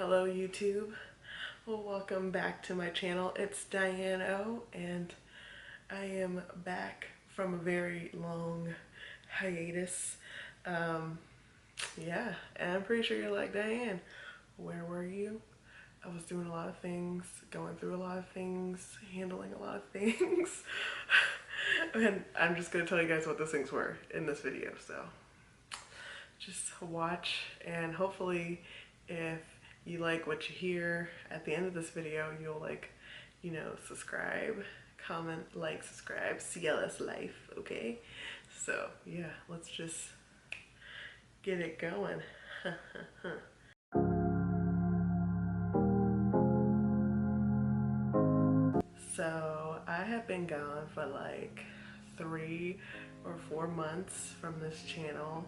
Hello YouTube. Well, welcome back to my channel. It's Dianne O, and I am back from a very long hiatus. Yeah, and I'm pretty sure you're like, Dianne, where were you? I was doing a lot of things, going through a lot of things, handling a lot of things. And I'm just gonna tell you guys what those things were in this video, so just watch, and hopefully if you like what you hear at the end of this video, you'll subscribe, comment, like, subscribe, CLS life, okay? So yeah, let's just get it going. So I have been gone for like 3 or 4 months from this channel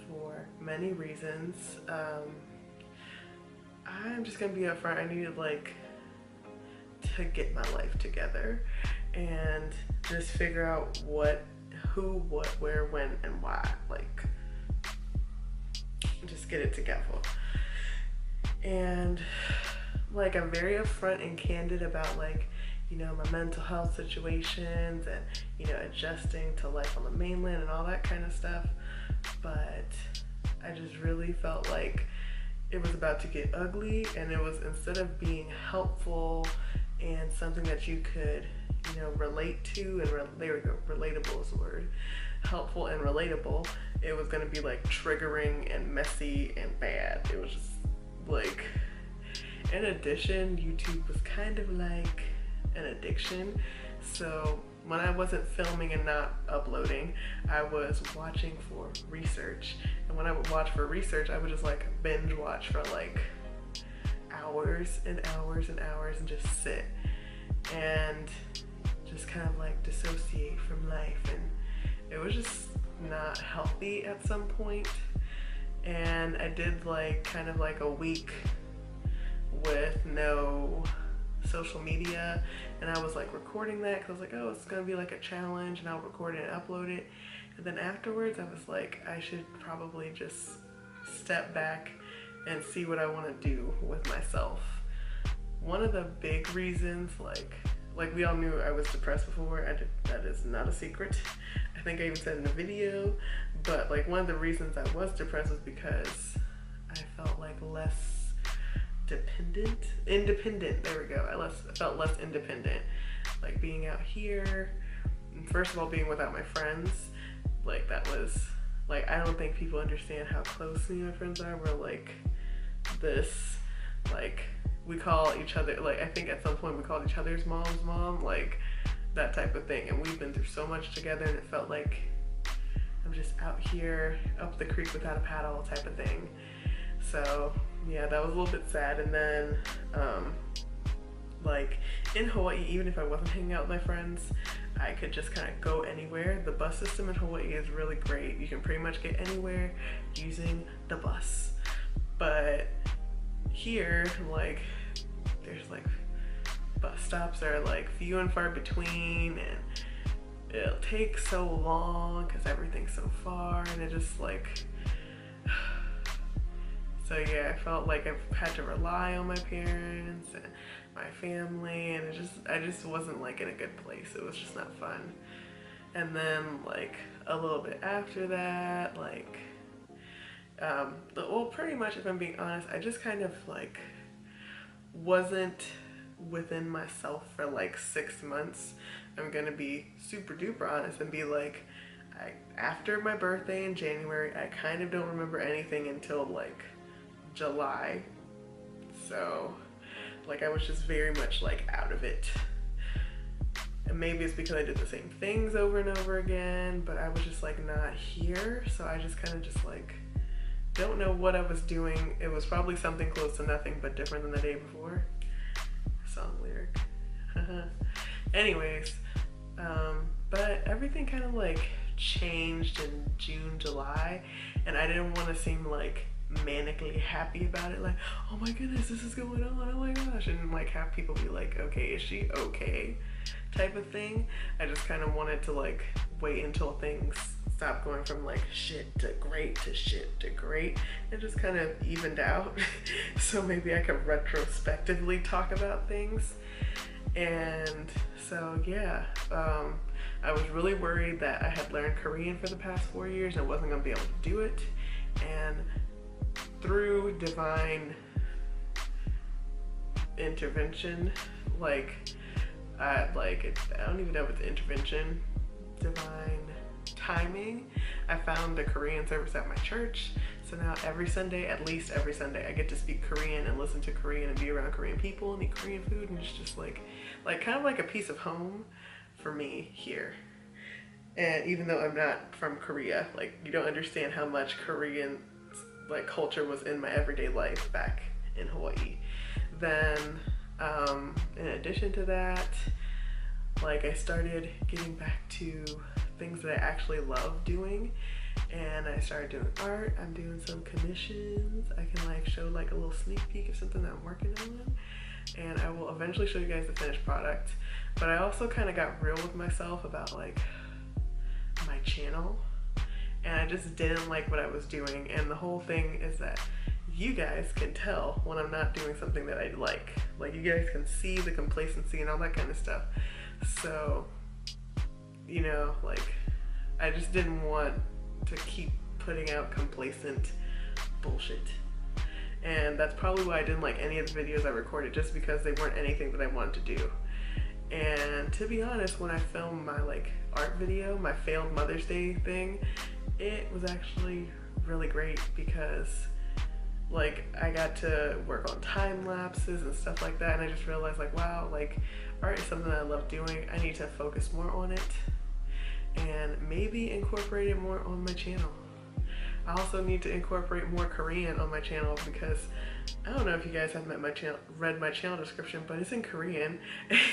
for many reasons. I'm just gonna be upfront. I needed to get my life together and just figure out what, who, what, where, when, and why. Just get it together. And I'm very upfront and candid about my mental health situations and adjusting to life on the mainland and all that kind of stuff. But I just really felt like it was about to get ugly, and it was, instead of being helpful and something that you could relate to, and there we go, relatable is the word, helpful and relatable, it was going to be triggering and messy and bad. It was just in addition, YouTube was kind of like an addiction. So when I wasn't filming and not uploading, I was watching for research. And when I would watch for research, I would just binge watch for hours and hours and hours and just sit and just kind of dissociate from life. And it was just not healthy at some point. And I did kind of a week with no social media, and I was recording that because I was oh, it's gonna be a challenge, and I'll record it and upload it. And then afterwards I was I should probably just step back and see what I want to do with myself. One of the big reasons, we all knew I was depressed before. That is not a secret. I think I even said in the video. But one of the reasons I was depressed was because I felt less independent, there we go. I felt less independent, being out here, and first of all, being without my friends. That was I don't think people understand how close me and my friends are. We're this, we call each other, I think at some point we called each other's mom's mom, that type of thing. And we've been through so much together, and it felt like I'm just out here up the creek without a paddle type of thing. So yeah, that was a little bit sad. And then in Hawaii, even if I wasn't hanging out with my friends, I could just kind of go anywhere. The bus system in Hawaii is really great. You can pretty much get anywhere using the bus. But here, there's bus stops are few and far between, and it'll take so long because everything's so far, and it just so yeah, I felt I've had to rely on my parents and my family, and I just wasn't in a good place. It was just not fun. And then a little bit after that, well, pretty much, if I'm being honest, I just kind of wasn't within myself for 6 months. I'm gonna be super duper honest and be after my birthday in January, I kind of don't remember anything until July. So I was just very much out of it. And maybe it's because I did the same things over and over again, but I was just not here. So I just kind of just don't know what I was doing. It was probably something close to nothing but different than the day before. Song lyric. Anyways, but everything kind of changed in June, July, and I didn't want to seem manically happy about it, oh my goodness, this is going on, oh my gosh, and have people be okay, is she okay, type of thing. I just kind of wanted to wait until things stopped going from like shit to great to shit to great. It just kind of evened out. So maybe I could retrospectively talk about things. And so yeah, I was really worried that I had learned Korean for the past 4 years and I wasn't gonna be able to do it. And through divine intervention, I don't even know if it's intervention, divine timing, I found a Korean service at my church. So now every Sunday, at least every Sunday, I get to speak Korean and listen to Korean and be around Korean people and eat Korean food, and it's just like kind of like a piece of home for me here. And even though I'm not from Korea, like, you don't understand how much Korean like culture was in my everyday life back in Hawaii. Then in addition to that, like, I started getting back to things that I actually love doing, and I started doing art. I'm doing some commissions. I can like show like a little sneak peek of something that I'm working on, and I will eventually show you guys the finished product. But I also kind of got real with myself about like my channel, and I just didn't like what I was doing. And the whole thing is that you guys can tell when I'm not doing something that I like you guys can see the complacency and all that kind of stuff. So, you know, like, I just didn't want to keep putting out complacent bullshit. And that's probably why I didn't like any of the videos I recorded, just because they weren't anything that I wanted to do. And to be honest, when I filmed my like art video, my failed Mother's Day thing, it was actually really great because like I got to work on time lapses and stuff like that, and I just realized like, wow, like art is something that I love doing. I need to focus more on it and maybe incorporate it more on my channel. I also need to incorporate more Korean on my channel because I don't know if you guys have read my channel description, but it's in Korean.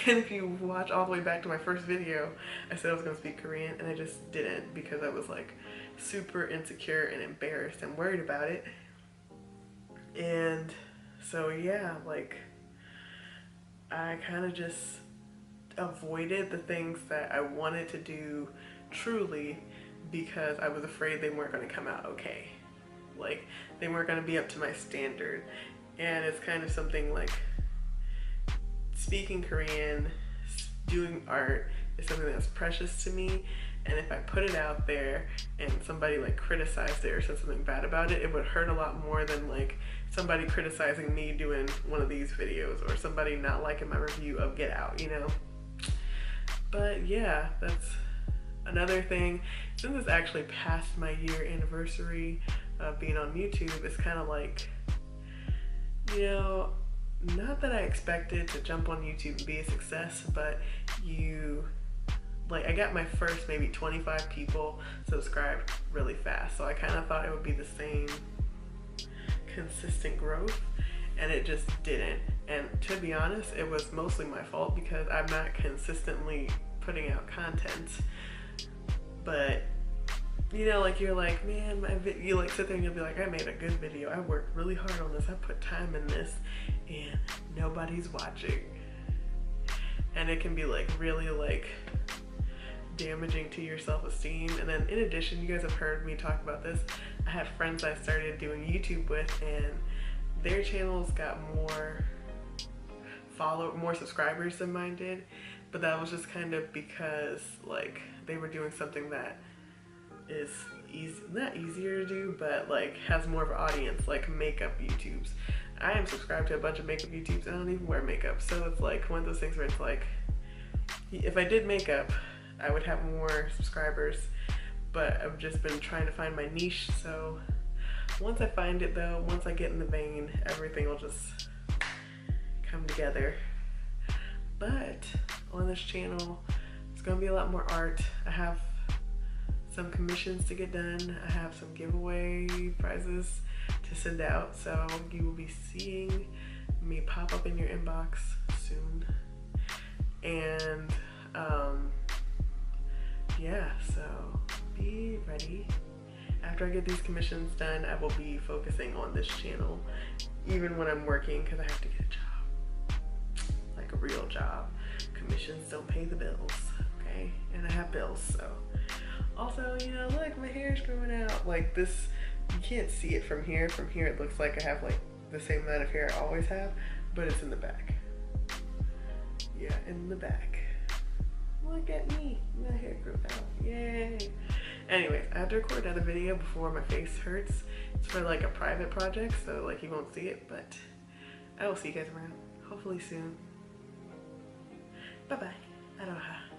And if you watch all the way back to my first video, I said I was gonna speak Korean, and I just didn't because I was like super insecure and embarrassed and worried about it. And so yeah, like I kind of just avoided the things that I wanted to do truly because I was afraid they weren't going to come out okay. Like they weren't going to be up to my standard. And it's kind of something like speaking Korean, doing art is something that's precious to me. And if I put it out there and somebody like criticized it or said something bad about it, it would hurt a lot more than like somebody criticizing me doing one of these videos or somebody not liking my review of Get Out, you know? But yeah, that's another thing. Since it's actually past my year anniversary of being on YouTube, it's kind of like, you know, not that I expected to jump on YouTube and be a success, but I got my first maybe 25 people subscribed really fast. So I kind of thought it would be the same consistent growth, and it just didn't. And to be honest, it was mostly my fault because I'm not consistently putting out content. But you know, like you're like, man, you like sit there and you'll be like, I made a good video, I worked really hard on this, I put time in this, and nobody's watching. And it can be like really like damaging to your self-esteem. And then in addition, you guys have heard me talk about this, I had friends I started doing YouTube with, and their channels got more subscribers than mine did. But that was just kind of because like they were doing something that is not easier to do, but like has more of an audience, like makeup YouTubes. I am subscribed to a bunch of makeup YouTubes and I don't even wear makeup. So it's like one of those things where it's like, if I did makeup, I would have more subscribers, but I've just been trying to find my niche. So once I find it though, once I get in the vein, everything will just come together. But on this channel, it's gonna be a lot more art. I have some commissions to get done. I have some giveaway prizes to send out. So you will be seeing me pop up in your inbox soon. And yeah, so be ready. After I get these commissions done, I will be focusing on this channel, even when I'm working, because I have to get a job, like a real job. Commissions don't pay the bills, okay? And I have bills, so Also, you know, look, my hair's growing out. Like this, you can't see it from here. From here, it looks like I have like the same amount of hair I always have, but it's in the back. Yeah, in the back. Look at me, my hair grew out, yay. Anyways, I have to record another video before my face hurts. It's for like a private project, so like you won't see it, but I will see you guys around, hopefully soon. Bye-bye, aloha.